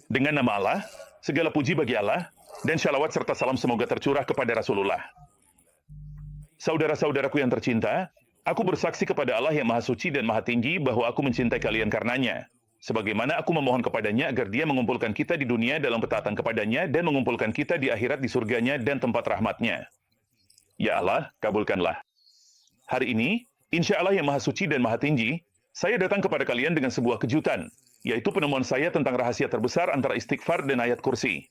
Dengan nama Allah, segala puji bagi Allah, dan syalawat serta salam semoga tercurah kepada Rasulullah. Saudara-saudaraku yang tercinta, aku bersaksi kepada Allah yang Maha Suci dan Maha Tinggi bahwa aku mencintai kalian karenanya. Sebagaimana aku memohon kepadanya agar dia mengumpulkan kita di dunia dalam ketaatan kepadanya dan mengumpulkan kita di akhirat di surganya dan tempat rahmatnya. Ya Allah, kabulkanlah. Hari ini, insya Allah yang Maha Suci dan Maha Tinggi, saya datang kepada kalian dengan sebuah kejutan, yaitu penemuan saya tentang rahasia terbesar antara istighfar dan ayat kursi.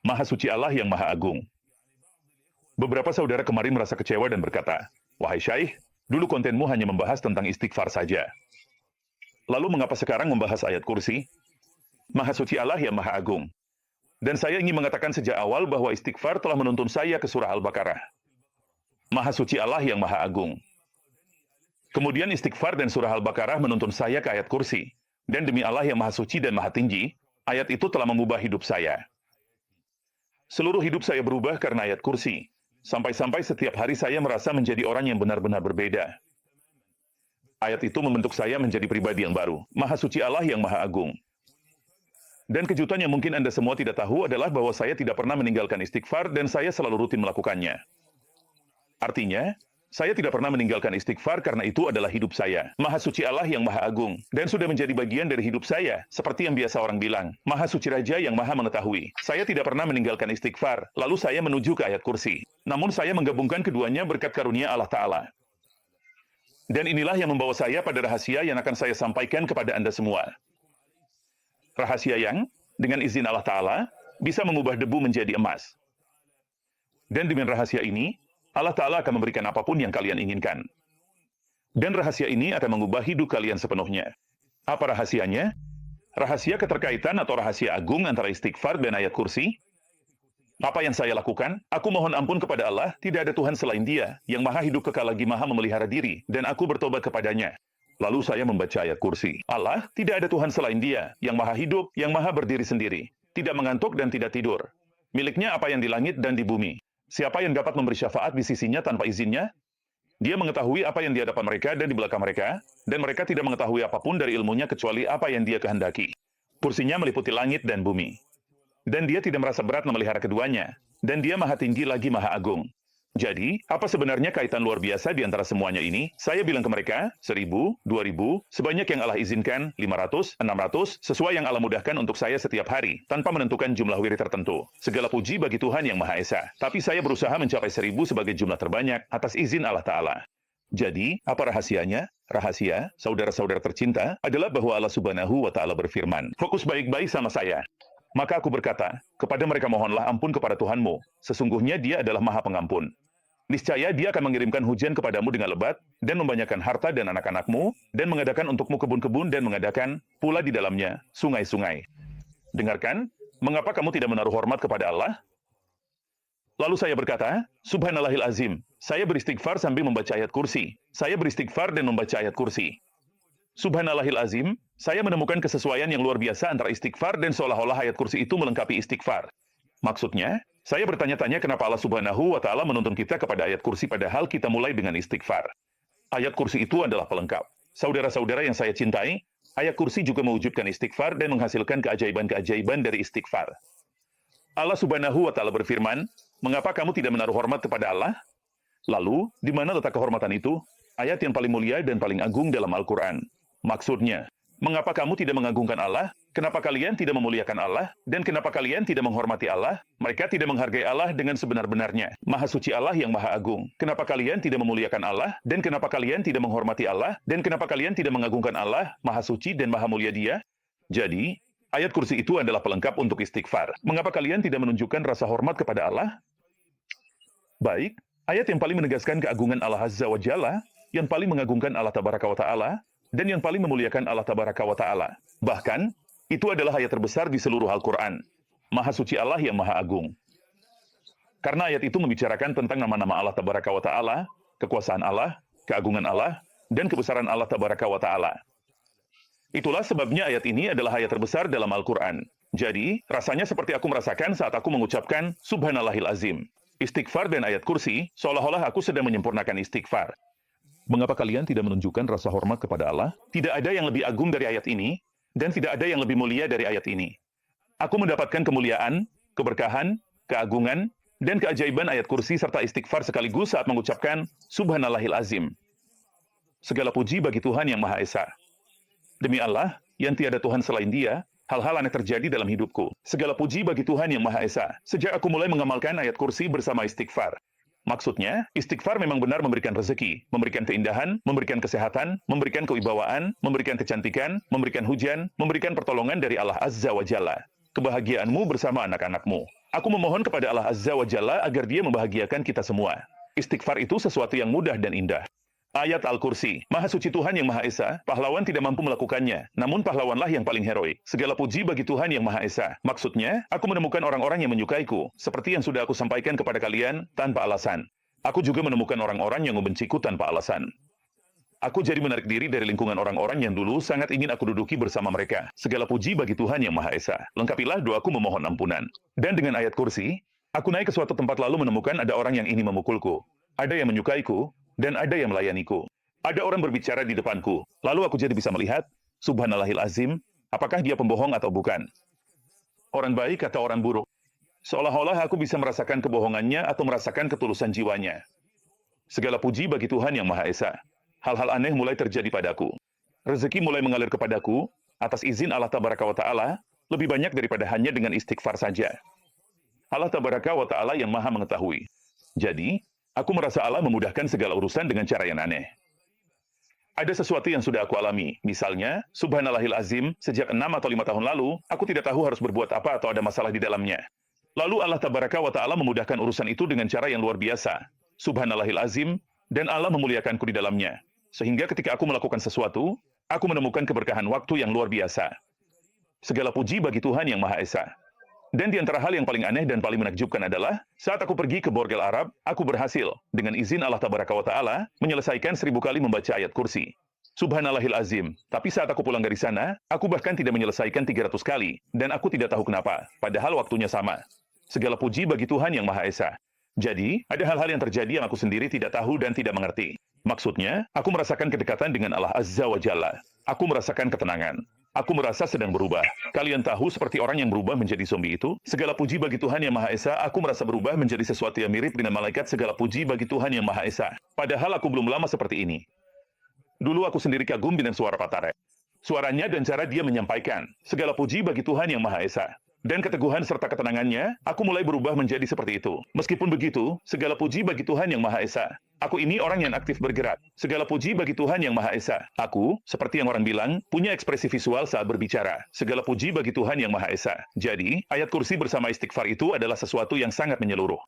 Maha Suci Allah yang Maha Agung. Beberapa saudara kemarin merasa kecewa dan berkata, "Wahai Syaikh, dulu kontenmu hanya membahas tentang istighfar saja. Lalu mengapa sekarang membahas ayat kursi?" Maha Suci Allah yang Maha Agung. Dan saya ingin mengatakan sejak awal bahwa istighfar telah menuntun saya ke surah Al-Baqarah. Maha Suci Allah yang Maha Agung. Kemudian istighfar dan surah Al-Baqarah menuntun saya ke ayat kursi. Dan demi Allah yang Maha Suci dan Maha Tinggi, ayat itu telah mengubah hidup saya. Seluruh hidup saya berubah karena ayat kursi. Sampai-sampai setiap hari saya merasa menjadi orang yang benar-benar berbeda. Ayat itu membentuk saya menjadi pribadi yang baru. Maha Suci Allah yang Maha Agung. Dan kejutan yang mungkin Anda semua tidak tahu adalah bahwa saya tidak pernah meninggalkan istighfar dan saya selalu rutin melakukannya. Artinya, saya tidak pernah meninggalkan istighfar karena itu adalah hidup saya. Maha Suci Allah yang Maha Agung. Dan sudah menjadi bagian dari hidup saya. Seperti yang biasa orang bilang, Maha Suci Raja yang Maha Mengetahui. Saya tidak pernah meninggalkan istighfar, lalu saya menuju ke ayat kursi. Namun saya menggabungkan keduanya berkat karunia Allah Ta'ala. Dan inilah yang membawa saya pada rahasia yang akan saya sampaikan kepada Anda semua. Rahasia yang, dengan izin Allah Ta'ala, bisa mengubah debu menjadi emas. Dan dengan rahasia ini, Allah Ta'ala akan memberikan apapun yang kalian inginkan. Dan rahasia ini akan mengubah hidup kalian sepenuhnya. Apa rahasianya? Rahasia keterkaitan atau rahasia agung antara istighfar dan ayat kursi? Apa yang saya lakukan? Aku mohon ampun kepada Allah, tidak ada Tuhan selain Dia, yang Maha Hidup kekal lagi Maha memelihara diri, dan aku bertobat kepadanya. Lalu saya membaca ayat kursi. Allah, tidak ada Tuhan selain Dia, yang Maha Hidup, yang Maha berdiri sendiri, tidak mengantuk dan tidak tidur. Miliknya apa yang di langit dan di bumi. Siapa yang dapat memberi syafaat di sisinya tanpa izinnya? Dia mengetahui apa yang di hadapan mereka dan di belakang mereka, dan mereka tidak mengetahui apapun dari ilmunya kecuali apa yang Dia kehendaki. Kursinya meliputi langit dan bumi. Dan Dia tidak merasa berat memelihara keduanya. Dan Dia Maha Tinggi lagi Maha Agung. Jadi, apa sebenarnya kaitan luar biasa di antara semuanya ini? Saya bilang ke mereka, 1.000, 2.000, sebanyak yang Allah izinkan, 500, 600, sesuai yang Allah mudahkan untuk saya setiap hari, tanpa menentukan jumlah wirid tertentu. Segala puji bagi Tuhan yang Maha Esa. Tapi saya berusaha mencapai 1.000 sebagai jumlah terbanyak, atas izin Allah Ta'ala. Jadi, apa rahasianya? Rahasia, saudara-saudara tercinta, adalah bahwa Allah Subhanahu wa Ta'ala berfirman, "Fokus baik-baik sama saya." Maka aku berkata, kepada mereka mohonlah ampun kepada Tuhanmu. Sesungguhnya Dia adalah Maha Pengampun. Niscaya Dia akan mengirimkan hujan kepadamu dengan lebat, dan membanyakan harta dan anak-anakmu, dan mengadakan untukmu kebun-kebun dan mengadakan pula di dalamnya sungai-sungai. Dengarkan, mengapa kamu tidak menaruh hormat kepada Allah? Lalu saya berkata, Subhanallahil Azim, saya beristighfar sambil membaca ayat kursi. Saya beristighfar dan membaca ayat kursi. Subhanallahil Azim, saya menemukan kesesuaian yang luar biasa antara istighfar dan seolah-olah ayat kursi itu melengkapi istighfar. Maksudnya, saya bertanya-tanya kenapa Allah Subhanahu wa Ta'ala menuntun kita kepada ayat kursi padahal kita mulai dengan istighfar. Ayat kursi itu adalah pelengkap. Saudara-saudara yang saya cintai, ayat kursi juga mewujudkan istighfar dan menghasilkan keajaiban-keajaiban dari istighfar. Allah Subhanahu wa Ta'ala berfirman, "Mengapa kamu tidak menaruh hormat kepada Allah?" Lalu, di mana letak kehormatan itu? Ayat yang paling mulia dan paling agung dalam Al-Quran. Maksudnya, mengapa kamu tidak mengagungkan Allah? Kenapa kalian tidak memuliakan Allah? Dan kenapa kalian tidak menghormati Allah? Mereka tidak menghargai Allah dengan sebenar-benarnya. Maha Suci Allah yang Maha Agung. Kenapa kalian tidak memuliakan Allah? Dan kenapa kalian tidak menghormati Allah? Dan kenapa kalian tidak mengagungkan Allah? Maha Suci dan Maha Mulia Dia. Jadi, ayat kursi itu adalah pelengkap untuk istighfar. Mengapa kalian tidak menunjukkan rasa hormat kepada Allah? Baik, ayat yang paling menegaskan keagungan Allah Azza wa Jalla, yang paling mengagungkan Allah Tabaraka wa Ta'ala, dan yang paling memuliakan Allah Tabaraka wa Ta'ala. Bahkan, itu adalah ayat terbesar di seluruh Al-Quran. Maha Suci Allah yang Maha Agung. Karena ayat itu membicarakan tentang nama-nama Allah Tabaraka wa Ta'ala, kekuasaan Allah, keagungan Allah, dan kebesaran Allah Tabaraka wa Ta'ala. Itulah sebabnya ayat ini adalah ayat terbesar dalam Al-Quran. Jadi, rasanya seperti aku merasakan saat aku mengucapkan Subhanallahil Azim. Istighfar dan ayat kursi, seolah-olah aku sedang menyempurnakan istighfar. Mengapa kalian tidak menunjukkan rasa hormat kepada Allah? Tidak ada yang lebih agung dari ayat ini, dan tidak ada yang lebih mulia dari ayat ini. Aku mendapatkan kemuliaan, keberkahan, keagungan, dan keajaiban ayat kursi serta istighfar sekaligus saat mengucapkan Subhanallahil Azim. Segala puji bagi Tuhan Yang Maha Esa. Demi Allah, yang tiada Tuhan selain Dia, hal-hal aneh terjadi dalam hidupku. Segala puji bagi Tuhan Yang Maha Esa. Sejak aku mulai mengamalkan ayat kursi bersama istighfar. Maksudnya, istighfar memang benar memberikan rezeki, memberikan keindahan, memberikan kesehatan, memberikan kewibawaan, memberikan kecantikan, memberikan hujan, memberikan pertolongan dari Allah Azza wa Jalla. Kebahagiaanmu bersama anak-anakmu. Aku memohon kepada Allah Azza wa Jalla agar Dia membahagiakan kita semua. Istighfar itu sesuatu yang mudah dan indah. Ayat Al-Kursi, Maha Suci Tuhan Yang Maha Esa, pahlawan tidak mampu melakukannya, namun pahlawanlah yang paling heroik. Segala puji bagi Tuhan Yang Maha Esa. Maksudnya, aku menemukan orang-orang yang menyukaiku, seperti yang sudah aku sampaikan kepada kalian, tanpa alasan. Aku juga menemukan orang-orang yang membenciku tanpa alasan. Aku jadi menarik diri dari lingkungan orang-orang yang dulu sangat ingin aku duduki bersama mereka. Segala puji bagi Tuhan Yang Maha Esa. Lengkapilah doaku memohon ampunan. Dan dengan ayat kursi, aku naik ke suatu tempat lalu menemukan ada orang yang ingin memukulku. Ada yang menyukaiku, dan ada yang melayaniku. Ada orang berbicara di depanku. Lalu aku jadi bisa melihat, Subhanallahil Azim, apakah dia pembohong atau bukan? Orang baik atau orang buruk? Seolah-olah aku bisa merasakan kebohongannya atau merasakan ketulusan jiwanya. Segala puji bagi Tuhan Yang Maha Esa. Hal-hal aneh mulai terjadi padaku. Rezeki mulai mengalir kepadaku, atas izin Allah Tabaraka wa Ta'ala, lebih banyak daripada hanya dengan istighfar saja. Allah Tabaraka wa Ta'ala yang Maha mengetahui. Jadi, aku merasa Allah memudahkan segala urusan dengan cara yang aneh. Ada sesuatu yang sudah aku alami, misalnya, Subhanallahil Azim, sejak 6 atau 5 tahun lalu, aku tidak tahu harus berbuat apa atau ada masalah di dalamnya. Lalu Allah Tabaraka wa Ta'ala memudahkan urusan itu dengan cara yang luar biasa. Subhanallahil Azim, dan Allah memuliakanku di dalamnya. Sehingga ketika aku melakukan sesuatu, aku menemukan keberkahan waktu yang luar biasa. Segala puji bagi Tuhan Yang Maha Esa. Dan di antara hal yang paling aneh dan paling menakjubkan adalah, saat aku pergi ke Borgel Arab, aku berhasil, dengan izin Allah Tabaraka wa Ta'ala, menyelesaikan 1000 kali membaca ayat kursi. Subhanallahil Azim. Tapi saat aku pulang dari sana, aku bahkan tidak menyelesaikan 300 kali, dan aku tidak tahu kenapa, padahal waktunya sama. Segala puji bagi Tuhan Yang Maha Esa. Jadi, ada hal-hal yang terjadi yang aku sendiri tidak tahu dan tidak mengerti. Maksudnya, aku merasakan kedekatan dengan Allah Azza wa Jalla. Aku merasakan ketenangan. Aku merasa sedang berubah. Kalian tahu seperti orang yang berubah menjadi zombie itu? Segala puji bagi Tuhan Yang Maha Esa, aku merasa berubah menjadi sesuatu yang mirip dengan malaikat. Segala puji bagi Tuhan Yang Maha Esa. Padahal aku belum lama seperti ini. Dulu aku sendiri kagum dengan suara Pak Tarek. Suaranya dan cara dia menyampaikan. Segala puji bagi Tuhan Yang Maha Esa. Dan keteguhan serta ketenangannya, aku mulai berubah menjadi seperti itu. Meskipun begitu, segala puji bagi Tuhan Yang Maha Esa. Aku ini orang yang aktif bergerak. Segala puji bagi Tuhan Yang Maha Esa. Aku, seperti yang orang bilang, punya ekspresi visual saat berbicara. Segala puji bagi Tuhan Yang Maha Esa. Jadi, ayat kursi bersama istighfar itu adalah sesuatu yang sangat menyeluruh.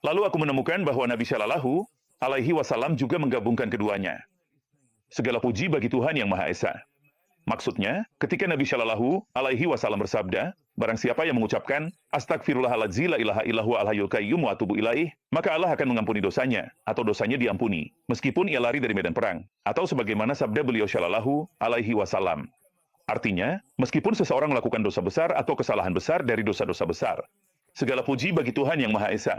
Lalu aku menemukan bahwa Nabi Shallallahu Alaihi Wasallam juga menggabungkan keduanya. Segala puji bagi Tuhan Yang Maha Esa. Maksudnya, ketika Nabi Shallallahu Alaihi Wasallam bersabda, barang siapa yang mengucapkan Astagfirullahaladzim la ilaha illahu al-hayyul qayyum wa atubu ilaih, maka Allah akan mengampuni dosanya, atau dosanya diampuni, meskipun ia lari dari medan perang, atau sebagaimana sabda beliau Shallallahu Alaihi Wasallam. Artinya, meskipun seseorang melakukan dosa besar atau kesalahan besar dari dosa-dosa besar, segala puji bagi Tuhan Yang Maha Esa.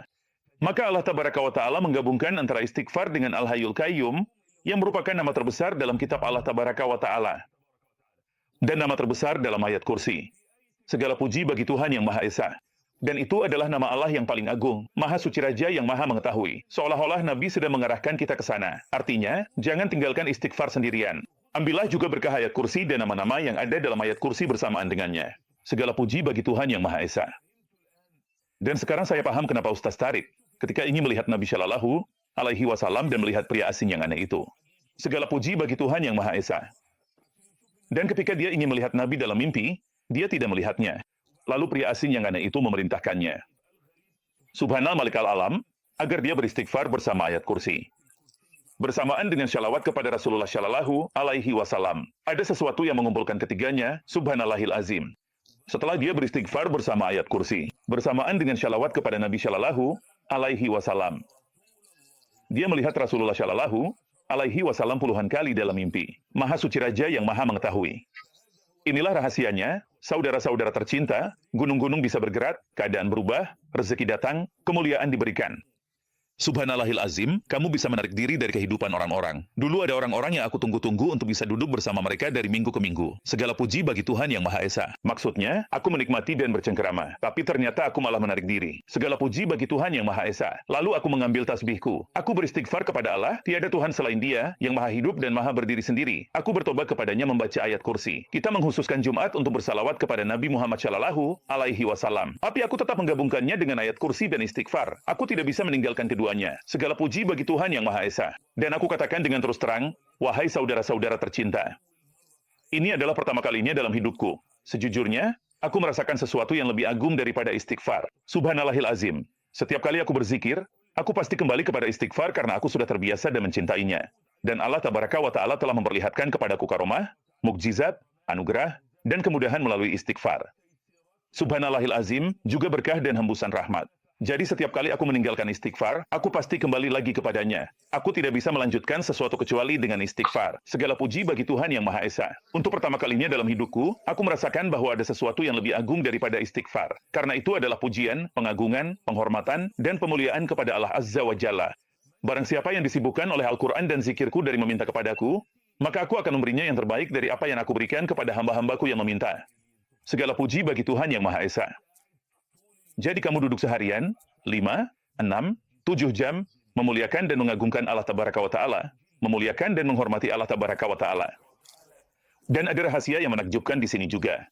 Maka Allah Tabaraka wa Ta'ala menggabungkan antara istighfar dengan al-hayyul qayyum, yang merupakan nama terbesar dalam kitab Allah Tabaraka wa Ta'ala. Dan nama terbesar dalam ayat kursi. Segala puji bagi Tuhan Yang Maha Esa. Dan itu adalah nama Allah yang paling agung, Maha Suci Raja yang Maha Mengetahui. Seolah-olah Nabi sedang mengarahkan kita ke sana. Artinya, jangan tinggalkan istighfar sendirian. Ambillah juga berkah ayat kursi dan nama-nama yang ada dalam ayat kursi bersamaan dengannya. Segala puji bagi Tuhan Yang Maha Esa. Dan sekarang saya paham kenapa Ustaz Tarik, ketika ingin melihat Nabi Shallallahu Alaihi Wasallam dan melihat pria asing yang aneh itu. Segala puji bagi Tuhan Yang Maha Esa. Dan ketika dia ingin melihat Nabi dalam mimpi, dia tidak melihatnya. Lalu pria asing yang aneh itu memerintahkannya, Subhanal Malikal Alam, agar dia beristighfar bersama ayat kursi. Bersamaan dengan syalawat kepada Rasulullah Shallallahu Alaihi Wasallam, ada sesuatu yang mengumpulkan ketiganya, Subhanallahil Azim. Setelah dia beristighfar bersama ayat kursi, bersamaan dengan syalawat kepada Nabi Shallallahu Alaihi Wasallam, dia melihat Rasulullah Shallallahu Alaihi Wasallam puluhan kali dalam mimpi. Maha Suci Raja yang Maha Mengetahui. Inilah rahasianya, saudara-saudara tercinta, gunung-gunung bisa bergerak, keadaan berubah, rezeki datang, kemuliaan diberikan. Subhanallahil azim, kamu bisa menarik diri dari kehidupan orang-orang. Dulu ada orang-orang yang aku tunggu-tunggu untuk bisa duduk bersama mereka dari minggu ke minggu. Segala puji bagi Tuhan Yang Maha Esa. Maksudnya, aku menikmati dan bercengkerama. Tapi ternyata aku malah menarik diri. Segala puji bagi Tuhan Yang Maha Esa. Lalu aku mengambil tasbihku. Aku beristighfar kepada Allah, tiada Tuhan selain Dia, yang maha hidup dan maha berdiri sendiri. Aku bertobat kepadanya membaca ayat kursi. Kita menghususkan Jumat untuk bersalawat kepada Nabi Muhammad Shallallahu Alaihi Wasallam. Tapi aku tetap menggabungkannya dengan ayat kursi dan istighfar. Aku tidak bisa meninggalkan keduanya. Segala puji bagi Tuhan Yang Maha Esa. Dan aku katakan dengan terus terang, wahai saudara-saudara tercinta, ini adalah pertama kalinya dalam hidupku. Sejujurnya, aku merasakan sesuatu yang lebih agung daripada istighfar. Subhanallahil azim. Setiap kali aku berzikir, aku pasti kembali kepada istighfar karena aku sudah terbiasa dan mencintainya. Dan Allah Tabaraka wa Ta'ala telah memperlihatkan kepadaku karomah, mukjizat, anugerah, dan kemudahan melalui istighfar. Subhanallahil azim, juga berkah dan hembusan rahmat. Jadi setiap kali aku meninggalkan istighfar, aku pasti kembali lagi kepadanya. Aku tidak bisa melanjutkan sesuatu kecuali dengan istighfar. Segala puji bagi Tuhan Yang Maha Esa. Untuk pertama kalinya dalam hidupku, aku merasakan bahwa ada sesuatu yang lebih agung daripada istighfar. Karena itu adalah pujian, pengagungan, penghormatan, dan pemuliaan kepada Allah Azza wa Jalla. Barang siapa yang disibukkan oleh Al-Quran dan zikirku dari meminta kepadaku, maka aku akan memberinya yang terbaik dari apa yang aku berikan kepada hamba-hambaku yang meminta. Segala puji bagi Tuhan Yang Maha Esa. Jadi kamu duduk seharian, 5, 6, 7 jam, memuliakan dan mengagungkan Allah Tabaraka wa Ta'ala, memuliakan dan menghormati Allah Tabaraka wa Ta'ala. Dan ada rahasia yang menakjubkan di sini juga.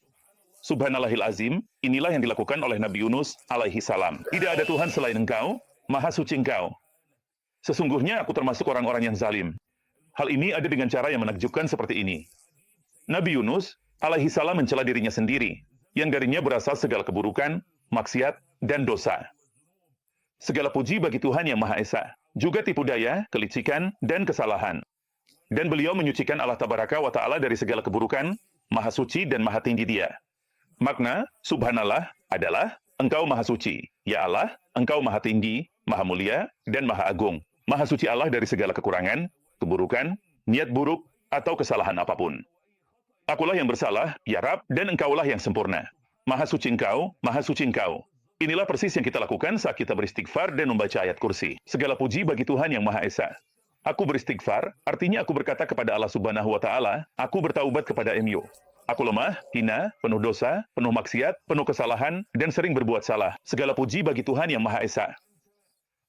Subhanallahil azim, inilah yang dilakukan oleh Nabi Yunus alaihi salam. Tidak ada Tuhan selain Engkau, Maha Suci Engkau. Sesungguhnya aku termasuk orang-orang yang zalim. Hal ini ada dengan cara yang menakjubkan seperti ini. Nabi Yunus alaihi salam mencela dirinya sendiri, yang darinya berasal segala keburukan, maksiat, dan dosa. Segala puji bagi Tuhan Yang Maha Esa, juga tipu daya, kelicikan, dan kesalahan. Dan beliau menyucikan Allah Tabaraka wa Ta'ala dari segala keburukan, maha suci dan maha tinggi Dia. Makna, subhanallah, adalah, Engkau maha suci. Ya Allah, Engkau maha tinggi, maha mulia, dan maha agung. Maha suci Allah dari segala kekurangan, keburukan, niat buruk, atau kesalahan apapun. Akulah yang bersalah, ya Rab, dan Engkaulah yang sempurna. Maha suci Engkau, maha suci Engkau. Inilah persis yang kita lakukan saat kita beristighfar dan membaca ayat kursi. Segala puji bagi Tuhan Yang Maha Esa. Aku beristighfar, artinya aku berkata kepada Allah Subhanahu wa Ta'ala, aku bertaubat kepada MU. Aku lemah, hina, penuh dosa, penuh maksiat, penuh kesalahan, dan sering berbuat salah. Segala puji bagi Tuhan Yang Maha Esa.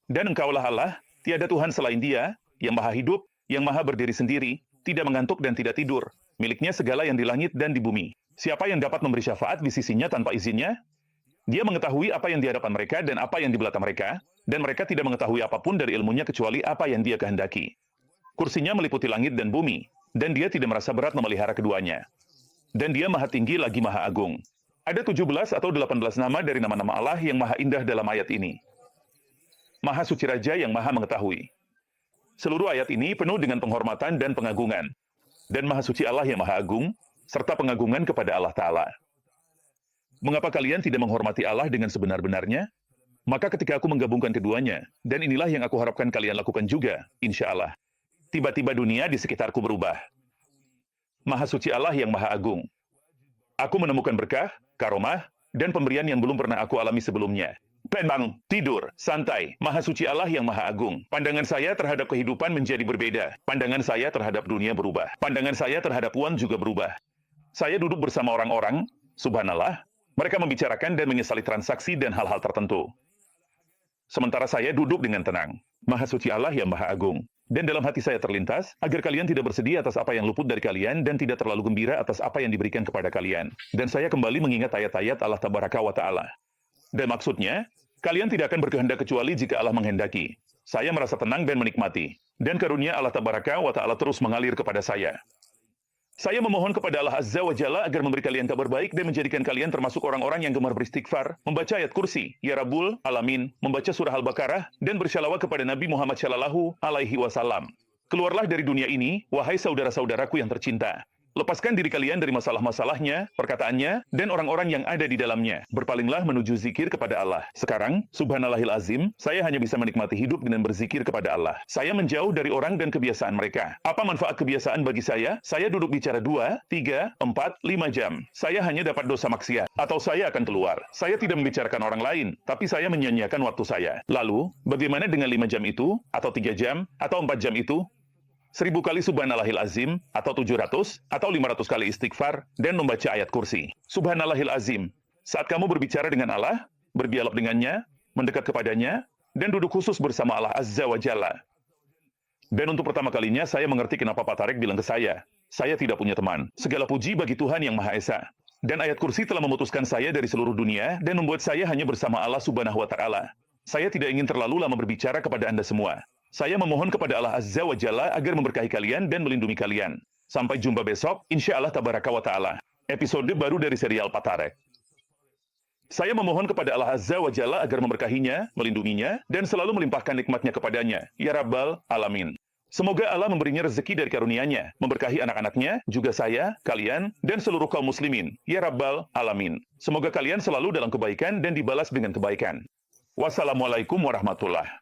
Dan Engkaulah Allah, tiada Tuhan selain Dia, yang maha hidup, yang maha berdiri sendiri, tidak mengantuk dan tidak tidur. Miliknya segala yang di langit dan di bumi. Siapa yang dapat memberi syafaat di sisinya tanpa izinnya? Dia mengetahui apa yang di hadapan mereka dan apa yang di belakang mereka, dan mereka tidak mengetahui apapun dari ilmunya kecuali apa yang Dia kehendaki. Kursinya meliputi langit dan bumi, dan Dia tidak merasa berat memelihara keduanya. Dan Dia maha tinggi lagi maha agung. Ada 17 atau 18 nama dari nama-nama Allah yang maha indah dalam ayat ini. Maha suci Raja yang maha mengetahui. Seluruh ayat ini penuh dengan penghormatan dan pengagungan. Dan maha suci Allah yang maha agung, serta pengagungan kepada Allah Ta'ala. Mengapa kalian tidak menghormati Allah dengan sebenar-benarnya? Maka ketika aku menggabungkan keduanya, dan inilah yang aku harapkan kalian lakukan juga, insya Allah. Tiba-tiba dunia di sekitarku berubah. Maha suci Allah yang maha agung. Aku menemukan berkah, karomah, dan pemberian yang belum pernah aku alami sebelumnya. Bangun, tidur, santai, maha suci Allah yang maha agung. Pandangan saya terhadap kehidupan menjadi berbeda. Pandangan saya terhadap dunia berubah. Pandangan saya terhadap uang juga berubah. Saya duduk bersama orang-orang, subhanallah, mereka membicarakan dan menyesali transaksi dan hal-hal tertentu. Sementara saya duduk dengan tenang. Maha suci Allah yang maha agung. Dan dalam hati saya terlintas, agar kalian tidak bersedih atas apa yang luput dari kalian dan tidak terlalu gembira atas apa yang diberikan kepada kalian. Dan saya kembali mengingat ayat-ayat Allah Tabaraka wa Ta'ala. Dan maksudnya, kalian tidak akan berkehendak kecuali jika Allah menghendaki. Saya merasa tenang dan menikmati. Dan karunia Allah Tabaraka wa Ta'ala terus mengalir kepada saya. Saya memohon kepada Allah Azza wa Jalla agar memberi kalian kabar baik dan menjadikan kalian termasuk orang-orang yang gemar beristighfar, membaca ayat kursi, Ya Rabbul Alamin, membaca surah Al-Baqarah, dan bersyalawat kepada Nabi Muhammad Shallallahu Alaihi Wasallam. Keluarlah dari dunia ini, wahai saudara-saudaraku yang tercinta. Lepaskan diri kalian dari masalah-masalahnya, perkataannya, dan orang-orang yang ada di dalamnya. Berpalinglah menuju zikir kepada Allah. Sekarang, subhanallahil azim, saya hanya bisa menikmati hidup dengan berzikir kepada Allah. Saya menjauh dari orang dan kebiasaan mereka. Apa manfaat kebiasaan bagi saya? Saya duduk bicara 2, 3, 4, 5 jam. Saya hanya dapat dosa maksiat. Atau saya akan keluar. Saya tidak membicarakan orang lain, tapi saya menyia-nyiakan waktu saya. Lalu, bagaimana dengan 5 jam itu? Atau 3 jam? Atau 4 jam itu? 1000 kali subhanallahil azim, atau 700, atau 500 kali istighfar, dan membaca ayat kursi. Subhanallahil azim. Saat kamu berbicara dengan Allah, berdialog dengannya, mendekat kepadanya, dan duduk khusus bersama Allah Azza wa Jalla. Dan untuk pertama kalinya, saya mengerti kenapa Pak Tarek bilang ke saya tidak punya teman. Segala puji bagi Tuhan Yang Maha Esa. Dan ayat kursi telah memutuskan saya dari seluruh dunia, dan membuat saya hanya bersama Allah Subhanahu wa Ta'ala. Saya tidak ingin terlalu lama berbicara kepada Anda semua. Saya memohon kepada Allah Azza wa Jalla agar memberkahi kalian dan melindungi kalian. Sampai jumpa besok, insya Allah tabaraka wa ta'ala. Episode baru dari serial Pak Tarek. Saya memohon kepada Allah Azza wa Jalla agar memberkahinya, melindunginya, dan selalu melimpahkan nikmatnya kepadanya. Ya Rabbal Alamin. Semoga Allah memberinya rezeki dari karunia-Nya, memberkahi anak-anaknya, juga saya, kalian, dan seluruh kaum muslimin. Ya Rabbal Alamin. Semoga kalian selalu dalam kebaikan dan dibalas dengan kebaikan. Wassalamualaikum warahmatullahi